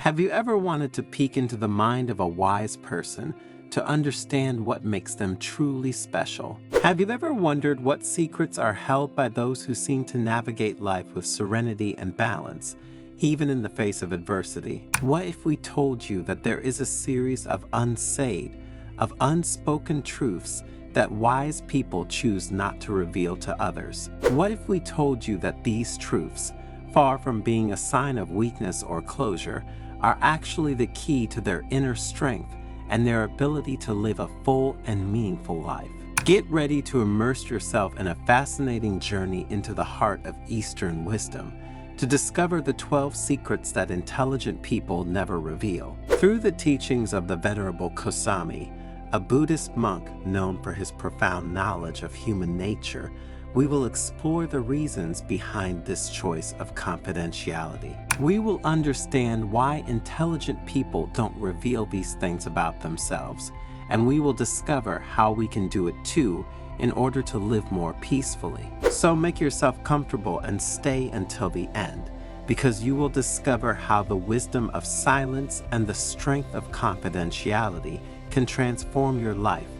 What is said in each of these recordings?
Have you ever wanted to peek into the mind of a wise person to understand what makes them truly special? Have you ever wondered what secrets are held by those who seem to navigate life with serenity and balance, even in the face of adversity? What if we told you that there is a series of unsaid, of unspoken truths that wise people choose not to reveal to others? What if we told you that these truths, far from being a sign of weakness or closure, are actually the key to their inner strength and their ability to live a full and meaningful life? Get ready to immerse yourself in a fascinating journey into the heart of Eastern wisdom, to discover the 12 secrets that intelligent people never reveal. Through the teachings of the Venerable Kosami, a Buddhist monk known for his profound knowledge of human nature, we will explore the reasons behind this choice of confidentiality. We will understand why intelligent people don't reveal these things about themselves, and we will discover how we can do it too in order to live more peacefully. So make yourself comfortable and stay until the end, because you will discover how the wisdom of silence and the strength of confidentiality can transform your life,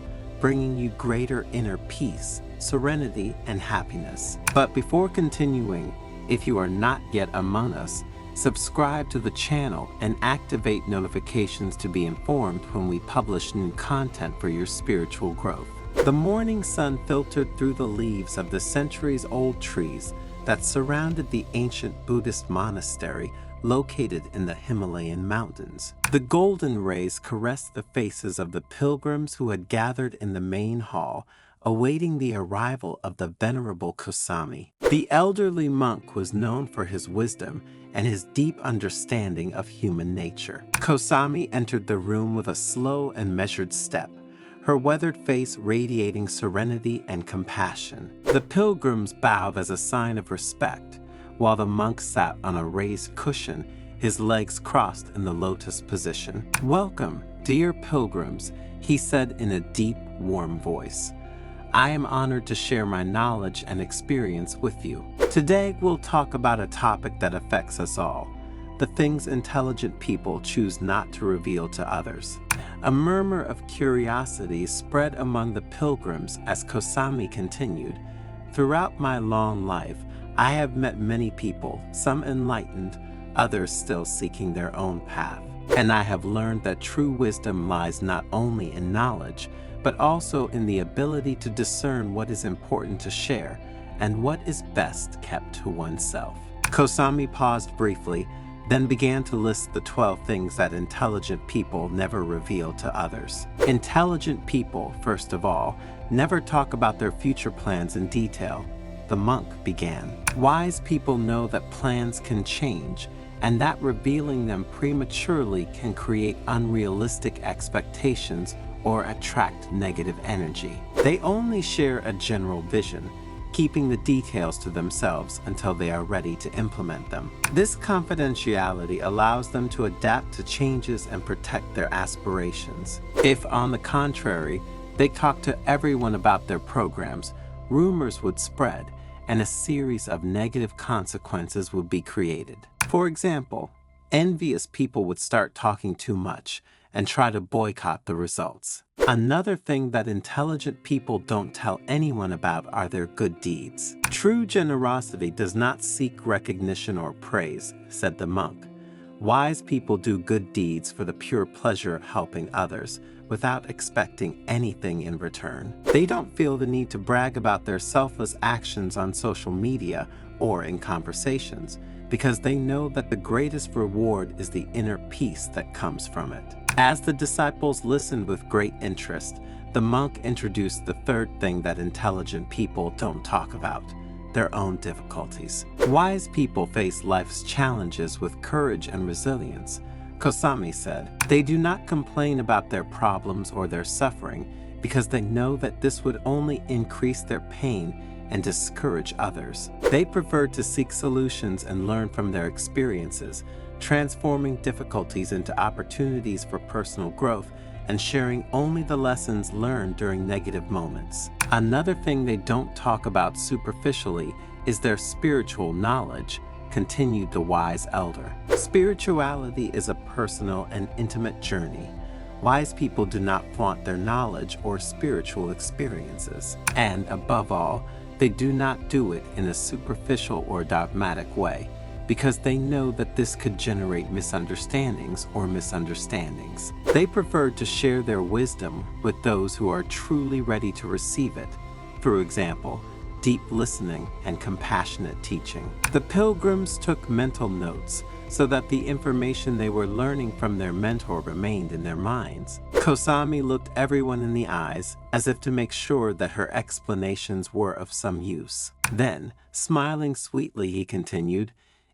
bringing you greater inner peace, serenity, and happiness. But before continuing, if you are not yet among us, subscribe to the channel and activate notifications to be informed when we publish new content for your spiritual growth. The morning sun filtered through the leaves of the centuries-old trees that surrounded the ancient Buddhist monastery located in the Himalayan mountains. The golden rays caressed the faces of the pilgrims who had gathered in the main hall, awaiting the arrival of the Venerable Kosami. The elderly monk was known for his wisdom and his deep understanding of human nature. Kosami entered the room with a slow and measured step, her weathered face radiating serenity and compassion. The pilgrims bowed as a sign of respect, while the monk sat on a raised cushion, his legs crossed in the lotus position. "Welcome, dear pilgrims," he said in a deep, warm voice. "I am honored to share my knowledge and experience with you. Today we'll talk about a topic that affects us all, the things intelligent people choose not to reveal to others." A murmur of curiosity spread among the pilgrims as Kosami continued. "Throughout my long life, I have met many people, some enlightened, others still seeking their own path. And I have learned that true wisdom lies not only in knowledge, but also in the ability to discern what is important to share and what is best kept to oneself." Kosami paused briefly, then began to list the 12 things that intelligent people never reveal to others. Intelligent people, first of all, never talk about their future plans in detail. The monk began. "Wise people know that plans can change, and that revealing them prematurely can create unrealistic expectations or attract negative energy. They only share a general vision, keeping the details to themselves until they are ready to implement them. This confidentiality allows them to adapt to changes and protect their aspirations. If, on the contrary, they talk to everyone about their programs, rumors would spread, and a series of negative consequences would be created. For example, envious people would start talking too much and try to boycott the results. Another thing that intelligent people don't tell anyone about are their good deeds. True generosity does not seek recognition or praise," said the monk. "Wise people do good deeds for the pure pleasure of helping others, without expecting anything in return. They don't feel the need to brag about their selfless actions on social media or in conversations, because they know that the greatest reward is the inner peace that comes from it." As the disciples listened with great interest, the monk introduced the third thing that intelligent people don't talk about: their own difficulties. "Wise people face life's challenges with courage and resilience," Kosami said. "They do not complain about their problems or their suffering because they know that this would only increase their pain and discourage others. They prefer to seek solutions and learn from their experiences, transforming difficulties into opportunities for personal growth and sharing only the lessons learned during negative moments." Another thing they don't talk about superficially is their spiritual knowledge, continued the wise elder. Spirituality is a personal and intimate journey. Wise people do not flaunt their knowledge or spiritual experiences. And above all, they do not do it in a superficial or dogmatic way, because they know that this could generate misunderstandings. They prefer to share their wisdom with those who are truly ready to receive it. For example, deep listening and compassionate teaching. The pilgrims took mental notes so that the information they were learning from their mentor remained in their minds. Kosami looked everyone in the eyes as if to make sure that her explanations were of some use. Then, smiling sweetly, he continued,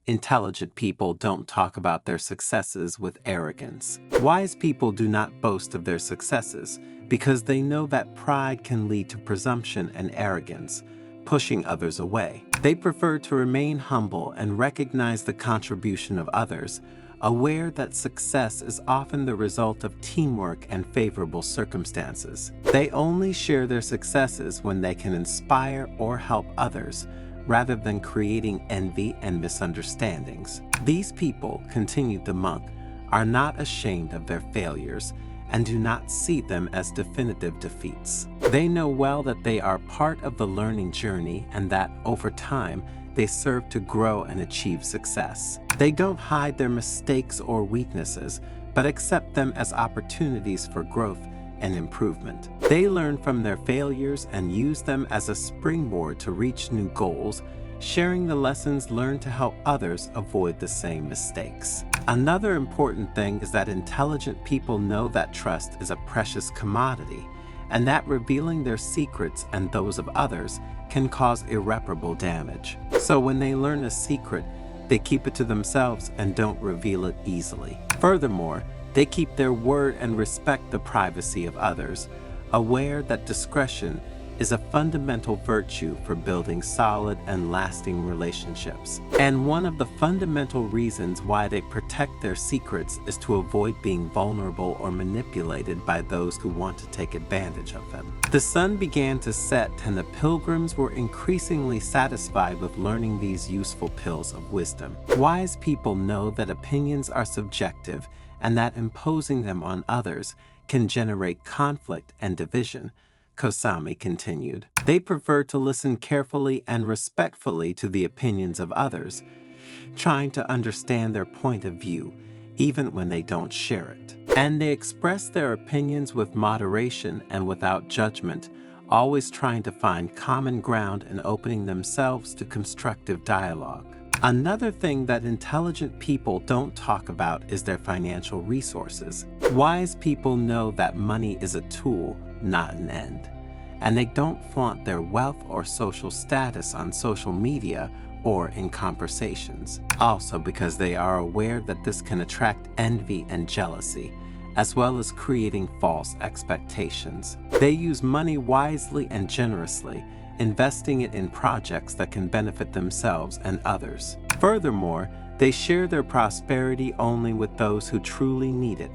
"Intelligent people don't talk about their successes with arrogance. Wise people do not boast of their successes because they know that pride can lead to presumption and arrogance, pushing others away. They prefer to remain humble and recognize the contribution of others, aware that success is often the result of teamwork and favorable circumstances. They only share their successes when they can inspire or help others, rather than creating envy and misunderstandings. These people," continued the monk, "are not ashamed of their failures and do not see them as definitive defeats. They know well that they are part of the learning journey and that, over time, they serve to grow and achieve success. They don't hide their mistakes or weaknesses, but accept them as opportunities for growth and improvement. They learn from their failures and use them as a springboard to reach new goals, sharing the lessons learned to help others avoid the same mistakes." Another important thing is that intelligent people know that trust is a precious commodity, and that revealing their secrets and those of others can cause irreparable damage. So when they learn a secret, they keep it to themselves and don't reveal it easily. Furthermore, they keep their word and respect the privacy of others, aware that discretion is a fundamental virtue for building solid and lasting relationships. And one of the fundamental reasons why they protect their secrets is to avoid being vulnerable or manipulated by those who want to take advantage of them. The sun began to set, and the pilgrims were increasingly satisfied with learning these useful pills of wisdom. Wise people know that opinions are subjective and that imposing them on others can generate conflict and division. Kosami continued. They prefer to listen carefully and respectfully to the opinions of others, trying to understand their point of view, even when they don't share it. And they express their opinions with moderation and without judgment, always trying to find common ground and opening themselves to constructive dialogue. Another thing that intelligent people don't talk about is their financial resources. Wise people know that money is a tool, not an end, and they don't flaunt their wealth or social status on social media or in conversations. Also, because they are aware that this can attract envy and jealousy, as well as creating false expectations. They use money wisely and generously, investing it in projects that can benefit themselves and others. Furthermore, they share their prosperity only with those who truly need it,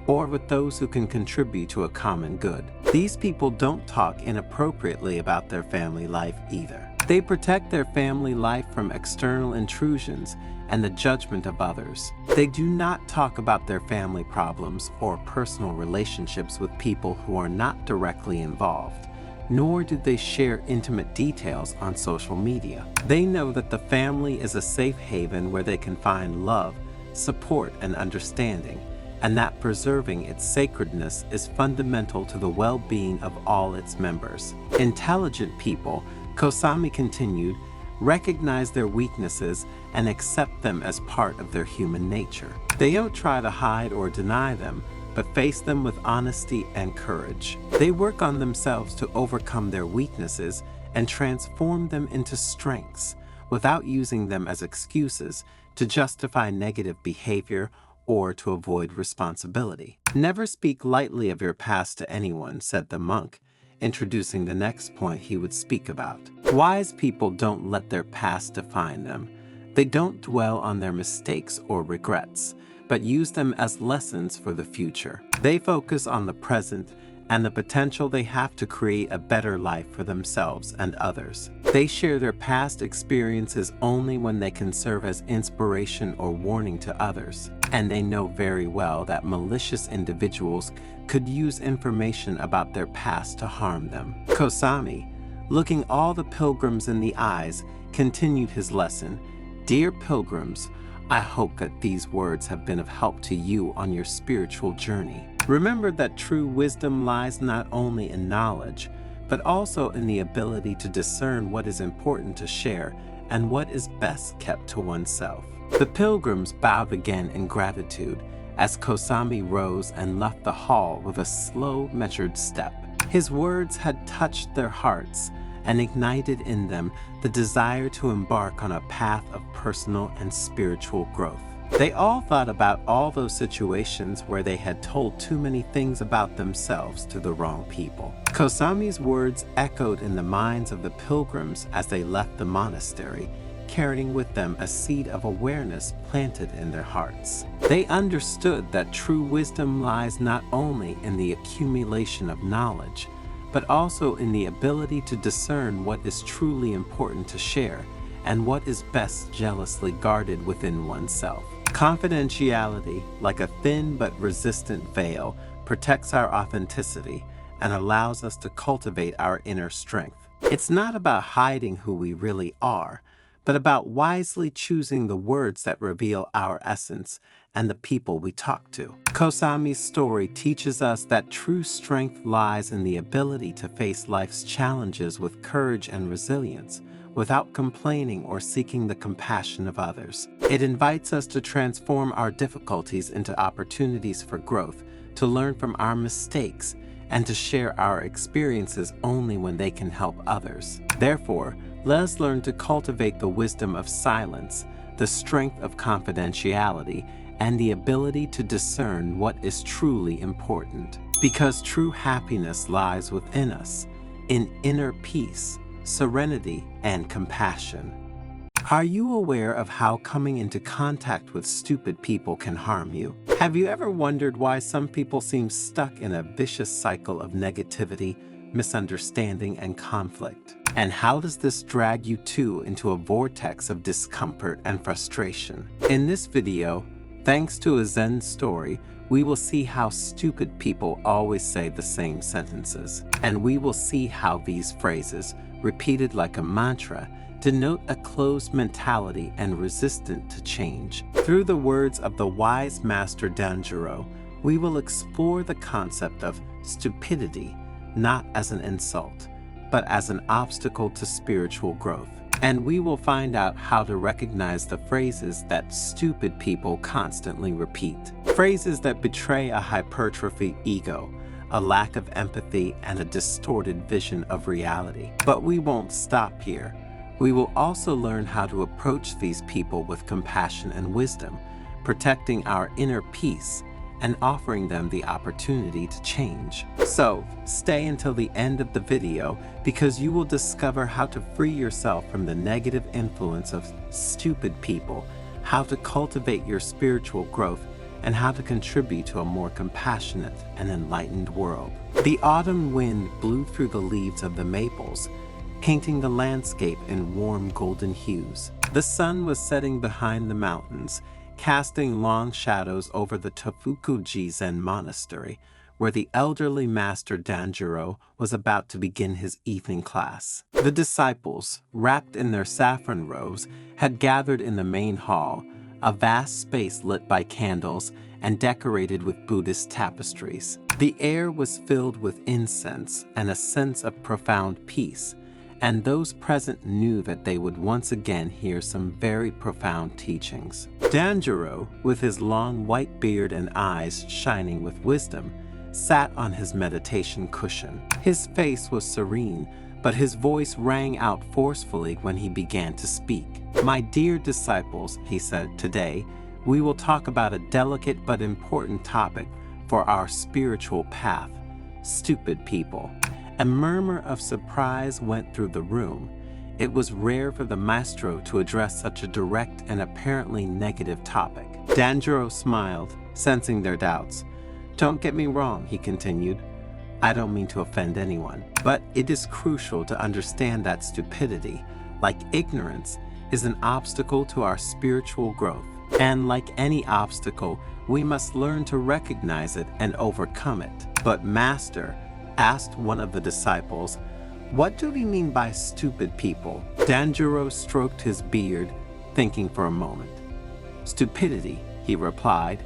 or with those who can contribute to a common good. These people don't talk inappropriately about their family life either. They protect their family life from external intrusions and the judgment of others. They do not talk about their family problems or personal relationships with people who are not directly involved, nor do they share intimate details on social media. They know that the family is a safe haven where they can find love, support, and understanding, and that preserving its sacredness is fundamental to the well-being of all its members. Intelligent people, Kosami continued, recognize their weaknesses and accept them as part of their human nature. They don't try to hide or deny them, but face them with honesty and courage. They work on themselves to overcome their weaknesses and transform them into strengths, without using them as excuses to justify negative behavior or to avoid responsibility. Never speak lightly of your past to anyone, said the monk, introducing the next point he would speak about. Wise people don't let their past define them. They don't dwell on their mistakes or regrets, but use them as lessons for the future. They focus on the present and the potential they have to create a better life for themselves and others. They share their past experiences only when they can serve as inspiration or warning to others, and they know very well that malicious individuals could use information about their past to harm them. Kosami, looking all the pilgrims in the eyes, continued his lesson. Dear pilgrims, I hope that these words have been of help to you on your spiritual journey. Remember that true wisdom lies not only in knowledge, but also in the ability to discern what is important to share and what is best kept to oneself. The pilgrims bowed again in gratitude as Kosami rose and left the hall with a slow, measured step. His words had touched their hearts and ignited in them the desire to embark on a path of personal and spiritual growth. They all thought about all those situations where they had told too many things about themselves to the wrong people. Kosami's words echoed in the minds of the pilgrims as they left the monastery, carrying with them a seed of awareness planted in their hearts. They understood that true wisdom lies not only in the accumulation of knowledge, but also in the ability to discern what is truly important to share and what is best jealously guarded within oneself. Confidentiality, like a thin but resistant veil, protects our authenticity and allows us to cultivate our inner strength. It's not about hiding who we really are, but about wisely choosing the words that reveal our essence and the people we talk to. Kosami's story teaches us that true strength lies in the ability to face life's challenges with courage and resilience, without complaining or seeking the compassion of others. It invites us to transform our difficulties into opportunities for growth, to learn from our mistakes, and to share our experiences only when they can help others. Therefore, let us learn to cultivate the wisdom of silence, the strength of confidentiality, and the ability to discern what is truly important. Because true happiness lies within us, in inner peace, serenity, and compassion. Are you aware of how coming into contact with stupid people can harm you? Have you ever wondered why some people seem stuck in a vicious cycle of negativity, misunderstanding, and conflict? And how does this drag you too into a vortex of discomfort and frustration? In this video, thanks to a Zen story, we will see how stupid people always say the same sentences. And we will see how these phrases, repeated like a mantra, denote a closed mentality and resistant to change. Through the words of the wise master Danjiro, we will explore the concept of stupidity, not as an insult, but as an obstacle to spiritual growth. And we will find out how to recognize the phrases that stupid people constantly repeat. Phrases that betray a hypertrophied ego, a lack of empathy, and a distorted vision of reality. But we won't stop here. We will also learn how to approach these people with compassion and wisdom, protecting our inner peace and offering them the opportunity to change. So, stay until the end of the video because you will discover how to free yourself from the negative influence of stupid people, how to cultivate your spiritual growth, and how to contribute to a more compassionate and enlightened world. The autumn wind blew through the leaves of the maples, painting the landscape in warm golden hues. The sun was setting behind the mountains, casting long shadows over the Tofukuji Zen monastery, where the elderly master Danjiro was about to begin his evening class. The disciples, wrapped in their saffron robes, had gathered in the main hall, a vast space lit by candles and decorated with Buddhist tapestries. The air was filled with incense and a sense of profound peace, and those present knew that they would once again hear some very profound teachings. Danjiro, with his long white beard and eyes shining with wisdom, sat on his meditation cushion. His face was serene, but his voice rang out forcefully when he began to speak. "My dear disciples," he said, "today we will talk about a delicate but important topic for our spiritual path: stupid people." A murmur of surprise went through the room. It was rare for the maestro to address such a direct and apparently negative topic. Danjiro smiled, sensing their doubts. "Don't get me wrong," he continued. I don't mean to offend anyone, but it is crucial to understand that stupidity, like ignorance, is an obstacle to our spiritual growth. And like any obstacle, we must learn to recognize it and overcome it. But Master asked one of the disciples, "What do we mean by stupid people?" Danjuro stroked his beard, thinking for a moment. "Stupidity," he replied,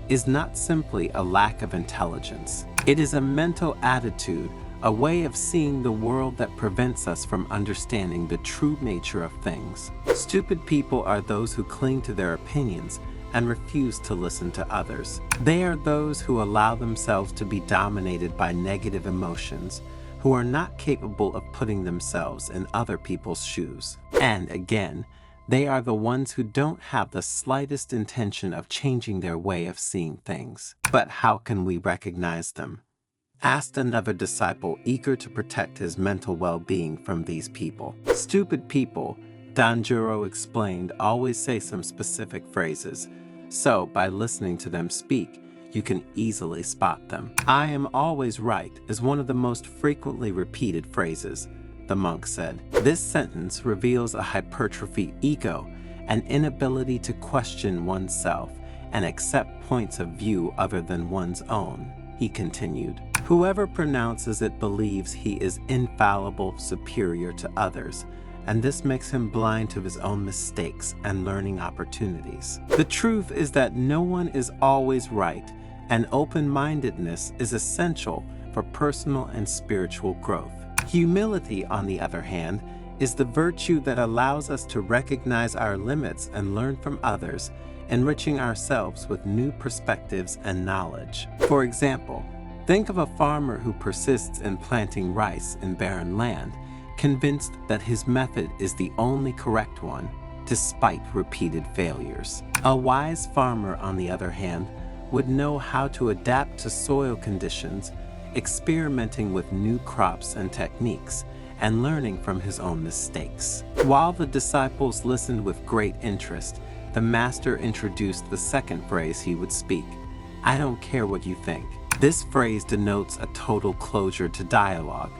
"is not simply a lack of intelligence. It is a mental attitude, a way of seeing the world that prevents us from understanding the true nature of things. Stupid people are those who cling to their opinions and refuse to listen to others. They are those who allow themselves to be dominated by negative emotions, who are not capable of putting themselves in other people's shoes. And again, they are the ones who don't have the slightest intention of changing their way of seeing things. But how can we recognize them?" asked another disciple, eager to protect his mental well-being from these people. "Stupid people," Danjuro explained, "always say some specific phrases, so by listening to them speak, you can easily spot them. I am always right is one of the most frequently repeated phrases," the monk said. This sentence reveals a hypertrophied ego, an inability to question oneself and accept points of view other than one's own. He continued, "Whoever pronounces it believes he is infallible, superior to others, and this makes him blind to his own mistakes and learning opportunities. The truth is that no one is always right, and open-mindedness is essential for personal and spiritual growth. Humility, on the other hand, is the virtue that allows us to recognize our limits and learn from others, enriching ourselves with new perspectives and knowledge. For example, think of a farmer who persists in planting rice in barren land, convinced that his method is the only correct one, despite repeated failures. A wise farmer, on the other hand, would know how to adapt to soil conditions, experimenting with new crops and techniques, and learning from his own mistakes." While the disciples listened with great interest, the Master introduced the second phrase he would speak, "I don't care what you think." This phrase denotes a total closure to dialogue,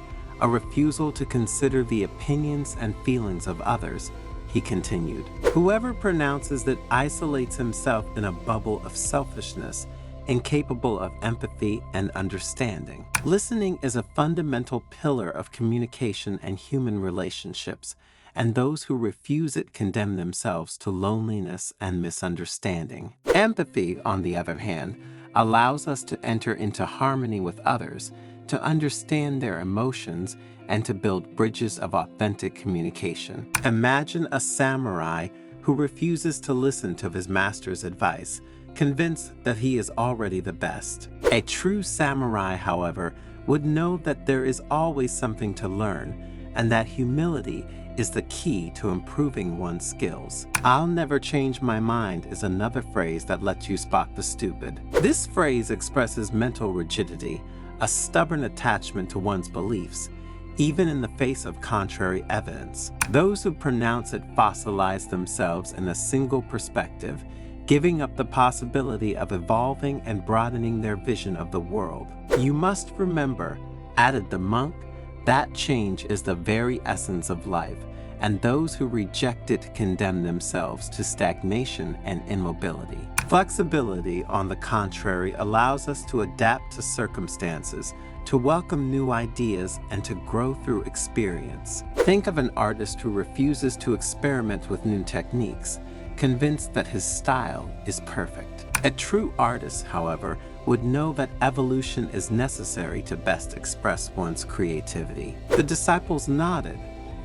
a refusal to consider the opinions and feelings of others. He continued, "Whoever pronounces it isolates himself in a bubble of selfishness, incapable of empathy and understanding. Listening is a fundamental pillar of communication and human relationships, and those who refuse it condemn themselves to loneliness and misunderstanding. Empathy, on the other hand, allows us to enter into harmony with others, to understand their emotions, and to build bridges of authentic communication. Imagine a samurai who refuses to listen to his master's advice, convinced that he is already the best. A true samurai, however, would know that there is always something to learn, and that humility is the key to improving one's skills. "I'll never change my mind" is another phrase that lets you spot the stupid. This phrase expresses mental rigidity, a stubborn attachment to one's beliefs, even in the face of contrary evidence. Those who pronounce it fossilize themselves in a single perspective, giving up the possibility of evolving and broadening their vision of the world. "You must remember," added the monk, "that change is the very essence of life, and those who reject it condemn themselves to stagnation and immobility." Flexibility, on the contrary, allows us to adapt to circumstances, to welcome new ideas, and to grow through experience. Think of an artist who refuses to experiment with new techniques, convinced that his style is perfect. A true artist, however, would know that evolution is necessary to best express one's creativity. The disciples nodded,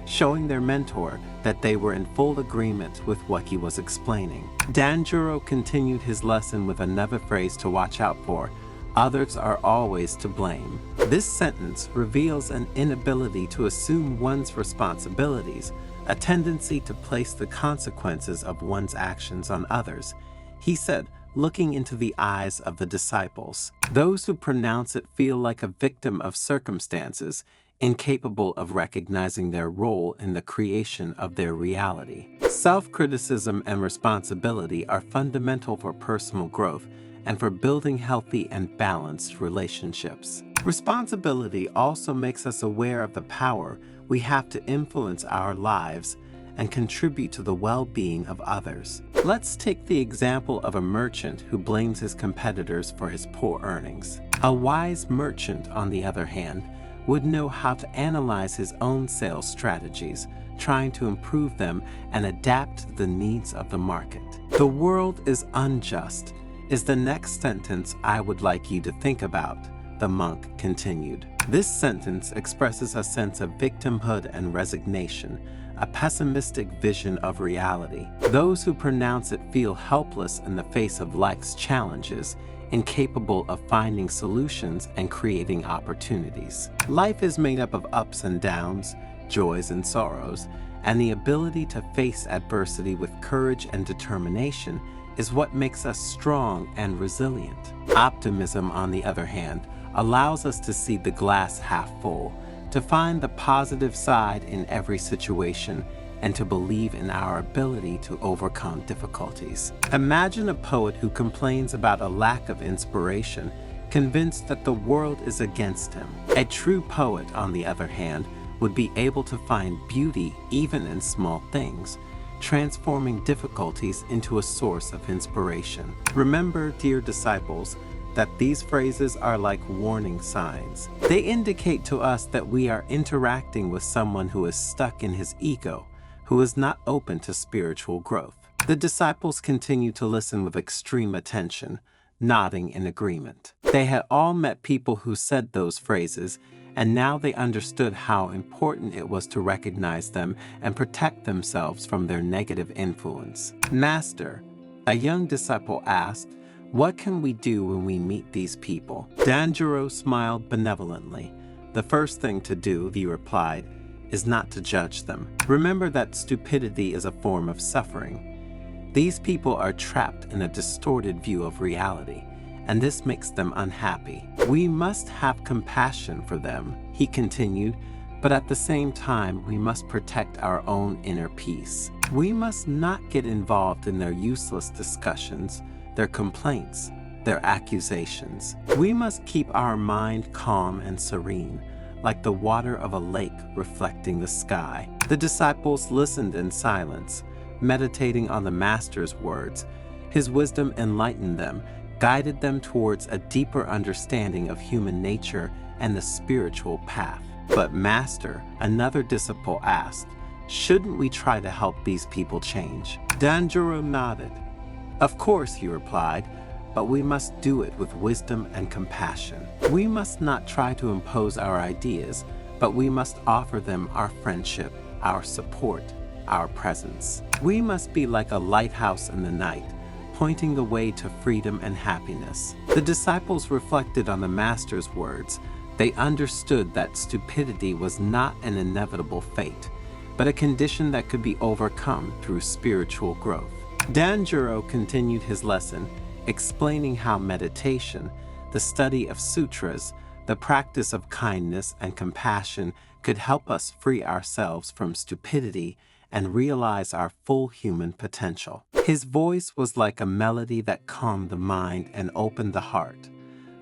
showing their mentor that they were in full agreement with what he was explaining. Danjuro continued his lesson with another phrase to watch out for: "Others are always to blame." This sentence reveals an inability to assume one's responsibilities, a tendency to place the consequences of one's actions on others. He said, looking into the eyes of the disciples, "Those who pronounce it feel like a victim of circumstances, incapable of recognizing their role in the creation of their reality." Self-criticism and responsibility are fundamental for personal growth and for building healthy and balanced relationships. Responsibility also makes us aware of the power we have to influence our lives and contribute to the well-being of others. Let's take the example of a merchant who blames his competitors for his poor earnings. A wise merchant, on the other hand, would know how to analyze his own sales strategies, trying to improve them and adapt to the needs of the market. The world is unjust is the next sentence I would like you to think about, the monk continued. This sentence expresses a sense of victimhood and resignation, a pessimistic vision of reality. Those who pronounce it feel helpless in the face of life's challenges, incapable of finding solutions and creating opportunities. Life is made up of ups and downs, joys and sorrows, and the ability to face adversity with courage and determination is what makes us strong and resilient. Optimism, on the other hand, allows us to see the glass half full, to find the positive side in every situation, and to believe in our ability to overcome difficulties. Imagine a poet who complains about a lack of inspiration, convinced that the world is against him. A true poet, on the other hand, would be able to find beauty even in small things, transforming difficulties into a source of inspiration. Remember, dear disciples, that these phrases are like warning signs. They indicate to us that we are interacting with someone who is stuck in his ego, who is not open to spiritual growth. The disciples continued to listen with extreme attention, nodding in agreement. They had all met people who said those phrases, and now they understood how important it was to recognize them and protect themselves from their negative influence. Master, a young disciple asked, "What can we do when we meet these people?" Danjuro smiled benevolently. "The first thing to do," he replied, "is not to judge them. Remember that stupidity is a form of suffering. These people are trapped in a distorted view of reality, and this makes them unhappy. We must have compassion for them," he continued, "but at the same time, we must protect our own inner peace. We must not get involved in their useless discussions, their complaints, their accusations. We must keep our mind calm and serene, like the water of a lake reflecting the sky." The disciples listened in silence, meditating on the Master's words. His wisdom enlightened them, guided them towards a deeper understanding of human nature and the spiritual path. "But Master," another disciple asked, "shouldn't we try to help these people change?" Danjuro nodded. "Of course," he replied, "but we must do it with wisdom and compassion. We must not try to impose our ideas, but we must offer them our friendship, our support, our presence. We must be like a lighthouse in the night, pointing the way to freedom and happiness." The disciples reflected on the Master's words. They understood that stupidity was not an inevitable fate, but a condition that could be overcome through spiritual growth. Danjuro continued his lesson, explaining how meditation, the study of sutras, the practice of kindness and compassion could help us free ourselves from stupidity and realize our full human potential. His voice was like a melody that calmed the mind and opened the heart.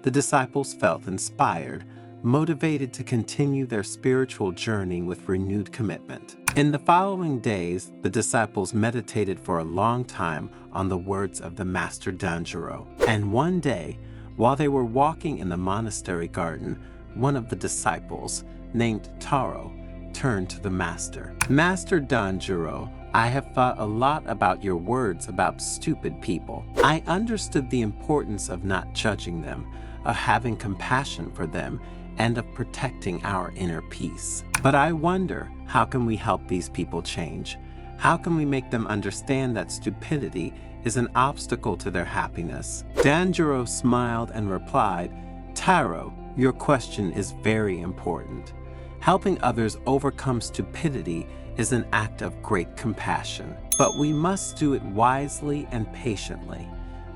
The disciples felt inspired, motivated to continue their spiritual journey with renewed commitment. In the following days, the disciples meditated for a long time on the words of the Master Danjuro. And one day, while they were walking in the monastery garden, one of the disciples, named Taro, turned to the Master. "Master Danjuro, I have thought a lot about your words about stupid people. I understood the importance of not judging them, of having compassion for them, and of protecting our inner peace. But I wonder, how can we help these people change? How can we make them understand that stupidity is an obstacle to their happiness?" Danjuro smiled and replied, "Taro, your question is very important. Helping others overcome stupidity is an act of great compassion, but we must do it wisely and patiently.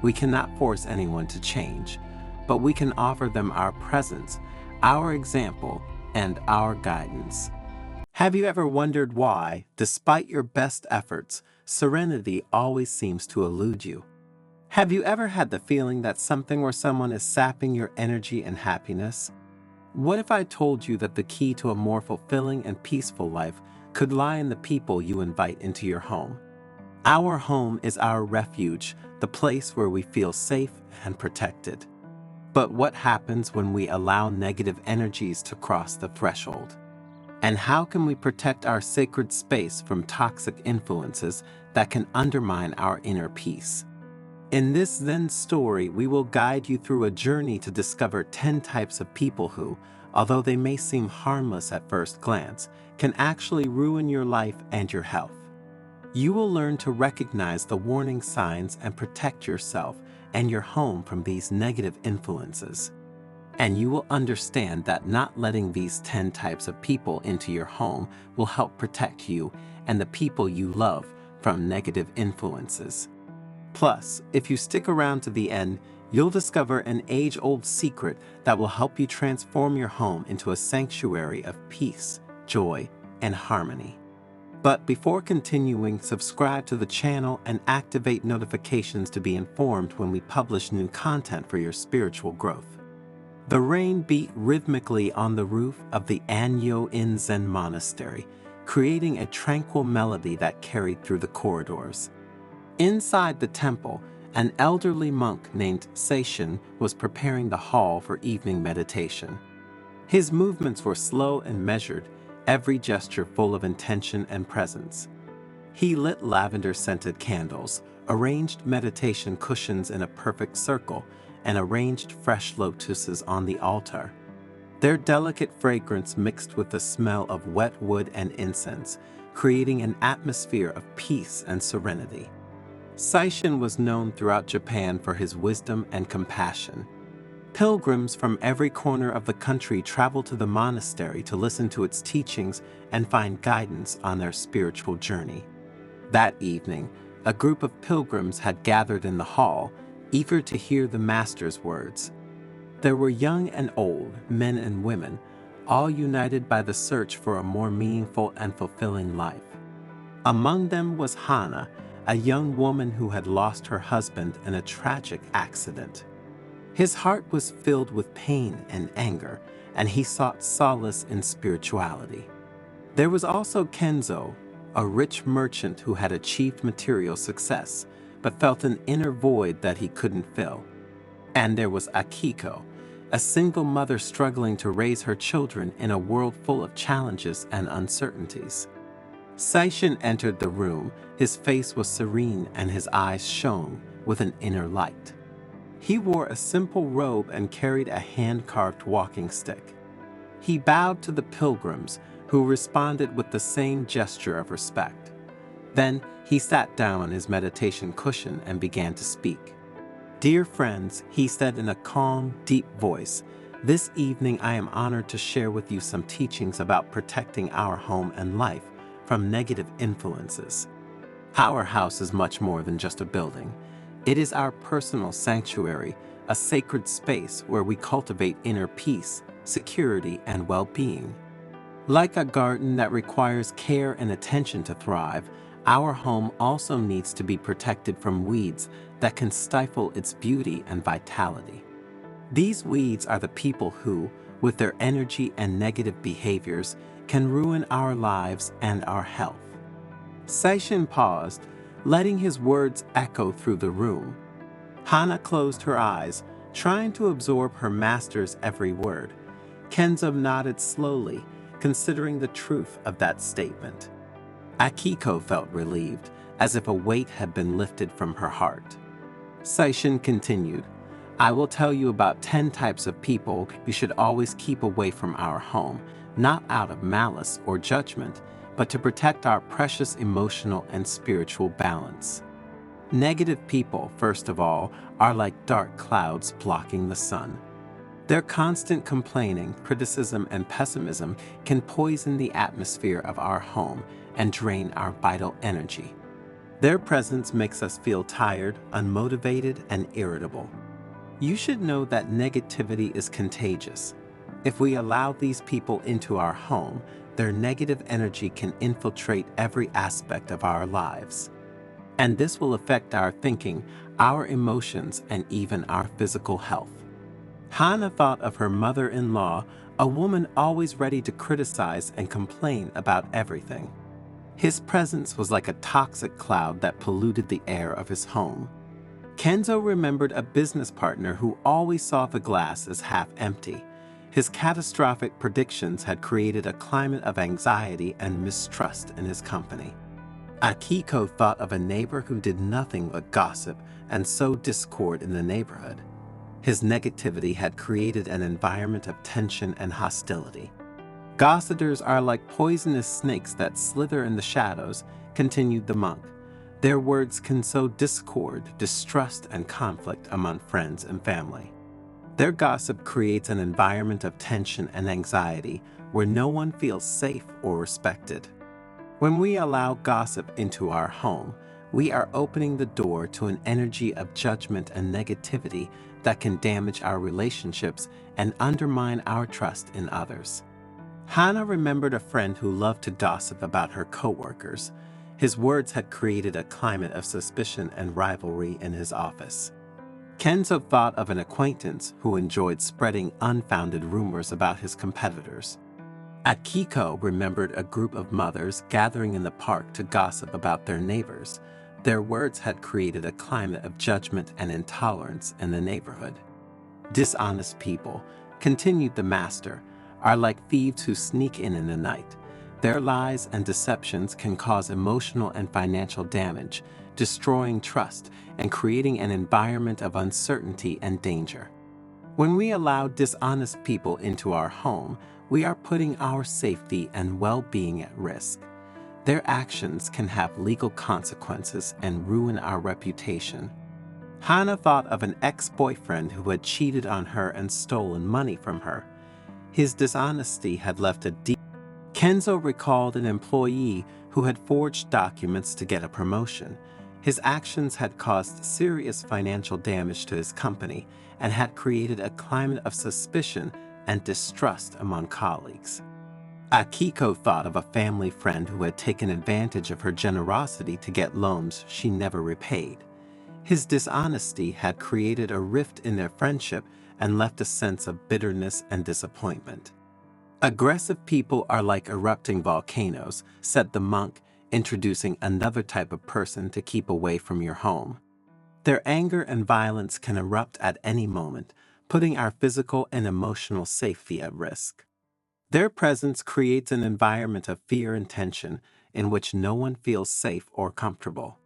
We cannot force anyone to change, but we can offer them our presence, our example, and our guidance." Have you ever wondered why, despite your best efforts, serenity always seems to elude you? Have you ever had the feeling that something or someone is sapping your energy and happiness? What if I told you that the key to a more fulfilling and peaceful life could lie in the people you invite into your home? Our home is our refuge, the place where we feel safe and protected. But what happens when we allow negative energies to cross the threshold? And how can we protect our sacred space from toxic influences that can undermine our inner peace? In this Zen story, we will guide you through a journey to discover 10 types of people who, although they may seem harmless at first glance, can actually ruin your life and your health. You will learn to recognize the warning signs and protect yourself and your home from these negative influences. And you will understand that not letting these 10 types of people into your home will help protect you and the people you love from negative influences. Plus, if you stick around to the end, you'll discover an age-old secret that will help you transform your home into a sanctuary of peace, joy, and harmony. But before continuing, subscribe to the channel and activate notifications to be informed when we publish new content for your spiritual growth. The rain beat rhythmically on the roof of the Anyo-in Zen monastery, creating a tranquil melody that carried through the corridors. Inside the temple, an elderly monk named Seishin was preparing the hall for evening meditation. His movements were slow and measured, every gesture full of intention and presence. He lit lavender-scented candles, arranged meditation cushions in a perfect circle, and arranged fresh lotuses on the altar. Their delicate fragrance mixed with the smell of wet wood and incense, creating an atmosphere of peace and serenity. Seishin was known throughout Japan for his wisdom and compassion. Pilgrims from every corner of the country traveled to the monastery to listen to its teachings and find guidance on their spiritual journey. That evening, a group of pilgrims had gathered in the hall, eager to hear the master's words. There were young and old, men and women, all united by the search for a more meaningful and fulfilling life. Among them was Hana, a young woman who had lost her husband in a tragic accident. His heart was filled with pain and anger, and he sought solace in spirituality. There was also Kenzo, a rich merchant who had achieved material success, but felt an inner void that he couldn't fill. And there was Akiko, a single mother struggling to raise her children in a world full of challenges and uncertainties. Seishin entered the room. His face was serene and his eyes shone with an inner light. He wore a simple robe and carried a hand-carved walking stick. He bowed to the pilgrims, who responded with the same gesture of respect. Then he sat down on his meditation cushion and began to speak. "Dear friends," he said in a calm, deep voice, "this evening I am honored to share with you some teachings about protecting our home and life from negative influences. Our house is much more than just a building. It is our personal sanctuary, a sacred space where we cultivate inner peace, security, and well-being. Like a garden that requires care and attention to thrive, our home also needs to be protected from weeds that can stifle its beauty and vitality. These weeds are the people who, with their energy and negative behaviors, can ruin our lives and our health." Seishin paused, letting his words echo through the room. Hana closed her eyes, trying to absorb her master's every word. Kenzo nodded slowly, considering the truth of that statement. Akiko felt relieved, as if a weight had been lifted from her heart. Seishin continued, "I will tell you about 10 types of people we should always keep away from our home, not out of malice or judgment, but to protect our precious emotional and spiritual balance. Negative people, first of all, are like dark clouds blocking the sun. Their constant complaining, criticism, and pessimism can poison the atmosphere of our home and drain our vital energy. Their presence makes us feel tired, unmotivated, and irritable. You should know that negativity is contagious. If we allow these people into our home, their negative energy can infiltrate every aspect of our lives. And this will affect our thinking, our emotions, and even our physical health." Hana thought of her mother-in-law, a woman always ready to criticize and complain about everything. His presence was like a toxic cloud that polluted the air of his home. Kenzo remembered a business partner who always saw the glass as half empty. His catastrophic predictions had created a climate of anxiety and mistrust in his company. Akiko thought of a neighbor who did nothing but gossip and sow discord in the neighborhood. His negativity had created an environment of tension and hostility. Gossipers are like poisonous snakes that slither in the shadows, continued the monk. Their words can sow discord, distrust, and conflict among friends and family. Their gossip creates an environment of tension and anxiety where no one feels safe or respected. When we allow gossip into our home, we are opening the door to an energy of judgment and negativity that can damage our relationships and undermine our trust in others. Hana remembered a friend who loved to gossip about her coworkers. His words had created a climate of suspicion and rivalry in his office. Kenzo thought of an acquaintance who enjoyed spreading unfounded rumors about his competitors. Akiko remembered a group of mothers gathering in the park to gossip about their neighbors. Their words had created a climate of judgment and intolerance in the neighborhood. Dishonest people, continued the master, are like thieves who sneak in the night. Their lies and deceptions can cause emotional and financial damage, destroying trust and creating an environment of uncertainty and danger. When we allow dishonest people into our home, we are putting our safety and well-being at risk. Their actions can have legal consequences and ruin our reputation. Hana thought of an ex-boyfriend who had cheated on her and stolen money from her. His dishonesty had left a deep. Kenzo recalled an employee who had forged documents to get a promotion. His actions had caused serious financial damage to his company and had created a climate of suspicion and distrust among colleagues. Akiko thought of a family friend who had taken advantage of her generosity to get loans she never repaid. His dishonesty had created a rift in their friendship and left a sense of bitterness and disappointment. Aggressive people are like erupting volcanoes, said the monk, introducing another type of person to keep away from your home. Their anger and violence can erupt at any moment, putting our physical and emotional safety at risk. Their presence creates an environment of fear and tension in which no one feels safe or comfortable.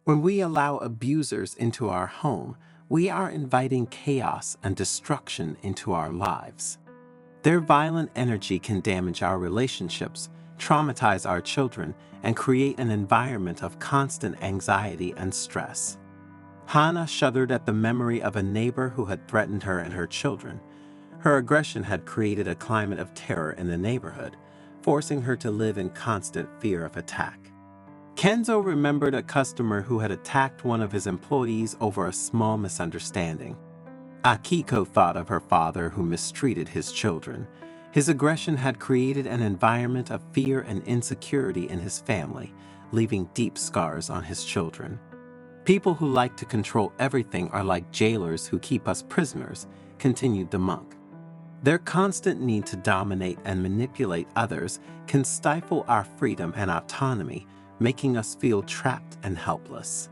When we allow abusers into our home, we are inviting chaos and destruction into our lives. Their violent energy can damage our relationships, traumatize our children, and create an environment of constant anxiety and stress. Hana shuddered at the memory of a neighbor who had threatened her and her children. Her aggression had created a climate of terror in the neighborhood, forcing her to live in constant fear of attack. Kenzo remembered a customer who had attacked one of his employees over a small misunderstanding. Akiko thought of her father who mistreated his children. His aggression had created an environment of fear and insecurity in his family, leaving deep scars on his children. People who like to control everything are like jailers who keep us prisoners, continued the monk. Their constant need to dominate and manipulate others can stifle our freedom and autonomy, making us feel trapped and helpless.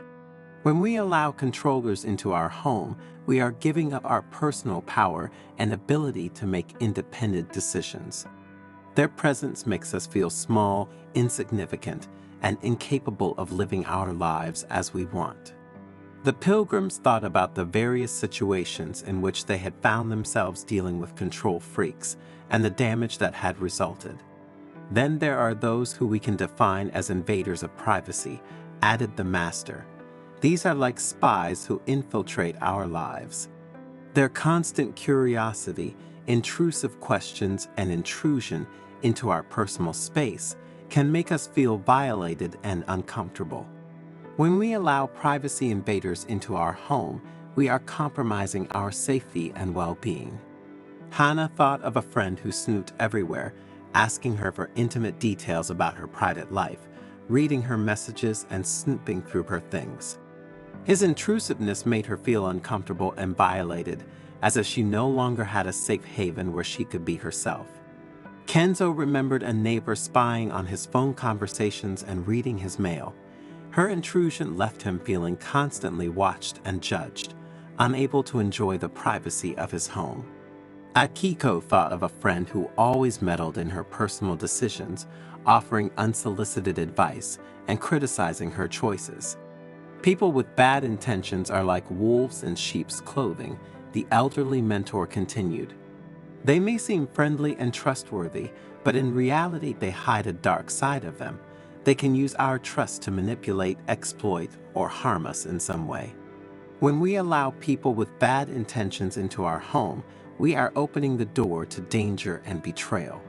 When we allow controllers into our home, we are giving up our personal power and ability to make independent decisions. Their presence makes us feel small, insignificant, and incapable of living our lives as we want. The pilgrims thought about the various situations in which they had found themselves dealing with control freaks and the damage that had resulted. Then there are those who we can define as invaders of privacy, added the master. These are like spies who infiltrate our lives. Their constant curiosity, intrusive questions, and intrusion into our personal space can make us feel violated and uncomfortable. When we allow privacy invaders into our home, we are compromising our safety and well-being. Hana thought of a friend who snooped everywhere, asking her for intimate details about her private life, reading her messages and snooping through her things. His intrusiveness made her feel uncomfortable and violated, as if she no longer had a safe haven where she could be herself. Kenzo remembered a neighbor spying on his phone conversations and reading his mail. Her intrusion left him feeling constantly watched and judged, unable to enjoy the privacy of his home. Akiko thought of a friend who always meddled in her personal decisions, offering unsolicited advice and criticizing her choices. People with bad intentions are like wolves in sheep's clothing, the elderly mentor continued. They may seem friendly and trustworthy, but in reality they hide a dark side of them. They can use our trust to manipulate, exploit, or harm us in some way. When we allow people with bad intentions into our home, we are opening the door to danger and betrayal.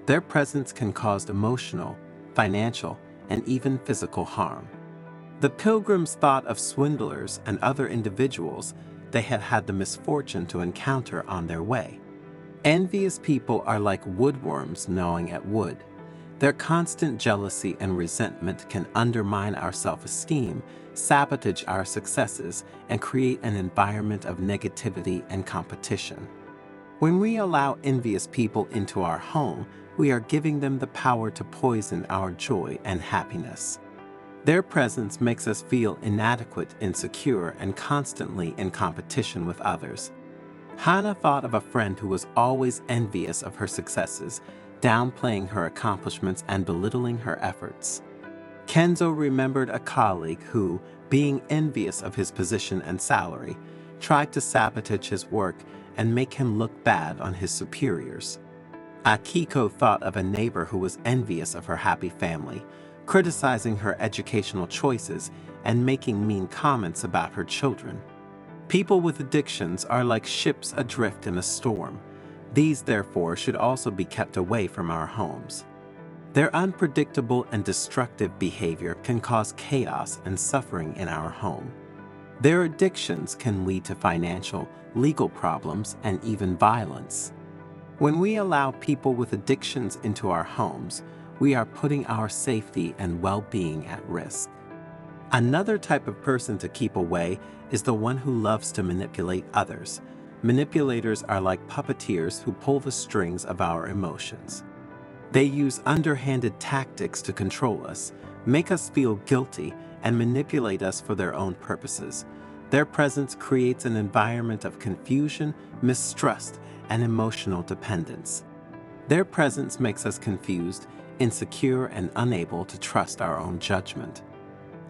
Their presence can cause emotional, financial, and even physical harm. The pilgrims thought of swindlers and other individuals they had had the misfortune to encounter on their way. Envious people are like woodworms gnawing at wood. Their constant jealousy and resentment can undermine our self-esteem, sabotage our successes, and create an environment of negativity and competition. When we allow envious people into our home, we are giving them the power to poison our joy and happiness. Their presence makes us feel inadequate, insecure, and constantly in competition with others. Hana thought of a friend who was always envious of her successes, downplaying her accomplishments and belittling her efforts. Kenzo remembered a colleague who, being envious of his position and salary, tried to sabotage his work and make him look bad on his superiors. Akiko thought of a neighbor who was envious of her happy family, criticizing her educational choices and making mean comments about her children. People with addictions are like ships adrift in a storm. These, therefore, should also be kept away from our homes. Their unpredictable and destructive behavior can cause chaos and suffering in our home. Their addictions can lead to financial, legal problems, and even violence. When we allow people with addictions into our homes, we are putting our safety and well-being at risk. Another type of person to keep away is the one who loves to manipulate others. Manipulators are like puppeteers who pull the strings of our emotions. They use underhanded tactics to control us, make us feel guilty, and manipulate us for their own purposes. Their presence creates an environment of confusion, mistrust, and emotional dependence. Their presence makes us confused, insecure, and unable to trust our own judgment.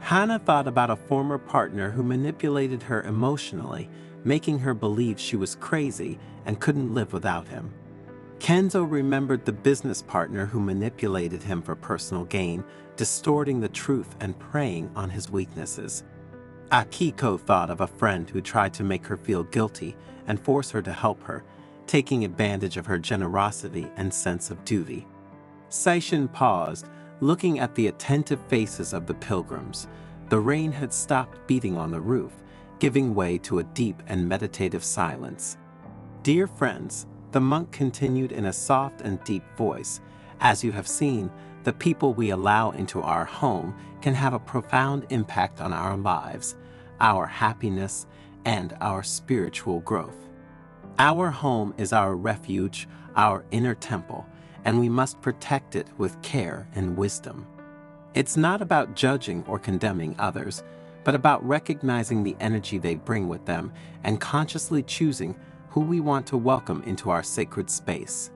Hana thought about a former partner who manipulated her emotionally, making her believe she was crazy and couldn't live without him. Kenzo remembered the business partner who manipulated him for personal gain, distorting the truth and preying on his weaknesses. Akiko thought of a friend who tried to make her feel guilty and force her to help her, taking advantage of her generosity and sense of duty. Saishin paused, looking at the attentive faces of the pilgrims. The rain had stopped beating on the roof, giving way to a deep and meditative silence. "Dear friends," the monk continued in a soft and deep voice, "as you have seen, the people we allow into our home can have a profound impact on our lives, our happiness, and our spiritual growth. Our home is our refuge, our inner temple, and we must protect it with care and wisdom. It's not about judging or condemning others, but about recognizing the energy they bring with them and consciously choosing who we want to welcome into our sacred space."